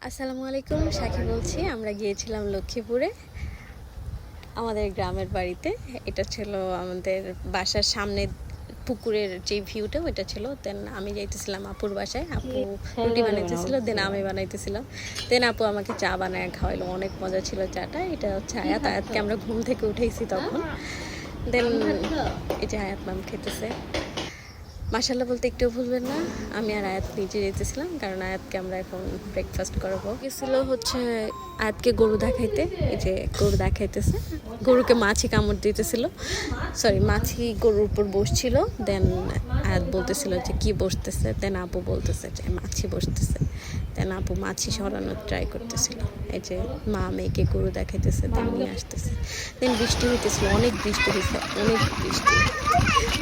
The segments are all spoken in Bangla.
আসসালামু আলাইকুম, সাথী বলছি। আমরা গিয়েছিলাম লক্ষ্মীপুরে আমাদের গ্রামের বাড়িতে। এটা ছিল আমাদের বাসার সামনে পুকুরের যে ভিউটা ওইটা ছিল। দেন আমি যাইতেছিলাম আপুর বাসায়। আপু রুটি বানাইতেছিল, দেন আমি বানাইতেছিলাম। দেন আপু আমাকে চা বানায় খাওয়াইলো, অনেক মজা ছিল চাটা। এটা হচ্ছে আয়াতকে আমরা ঘুম থেকে উঠেছি তখন। দেন এই যে আয়াত ম্যাম খেতেছে। মাশাআল্লাহ বলতে একটু ভুলবেন না, আমি আর আয়াত নিচে যেতেছিলাম, কারণ আয়াতকে আমরা এখন ব্রেকফাস্ট করাবো। গেছিল হচ্ছে আয়াতকে গরু দেখাইতে। এই যে গরু দেখাইতেছে, গরুকে মাছি কামড় দিতেছিল, সরি মাছি গরুর উপর বসছিল। দেন আয়াত বলতেছিল যে কি বসতেছে, দেন আপু বলতেছে যে মাছি বসতেছে। দেন আপু মাছি সরানোর ট্রাই করতেছিল। এই যে মা মেয়েকে গরু দেখাইতেছে, দেন নিয়ে আসতেছে। দেন বৃষ্টি হইতেছিল, অনেক বৃষ্টি হয়েছে, অনেক বৃষ্টি।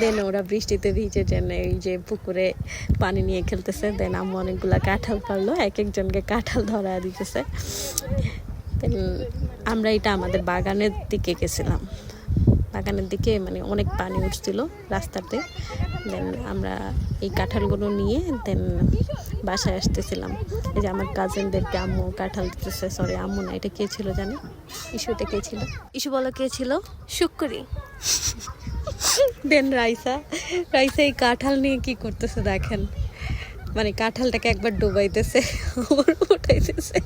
দেন ওরা বৃষ্টিতে ভিজে টেনে এই যে পুকুরে পানি নিয়ে খেলতেছে। দেন আম্মু অনেকগুলা কাঁঠাল পারলো, এক একজনকে কাঁঠাল ধরা দিতেছে। দেন আমরা এটা আমাদের বাগানের দিকে গেছিলাম, বাগানের দিকে মানে অনেক পানি উঠছিল রাস্তাতে। দেন আমরা এই কাঁঠালগুলো নিয়ে দেন বাসায় আসতেছিলাম। এই যে আমার কাজিনদেরকে আম্মু কাঁঠাল দিতেছে, সরি আম্মু না, এটা কে ছিল জানি, ইস্যুটা কে ছিল, ইস্যু বলো কে ছিল, শুক্করি। দেন রাইসা এই কাঁঠাল নিয়ে কি করতেছে দেখেন, মানে কাঁঠালটাকে একবার ডুবাইতেছে, উঠাইতেছে।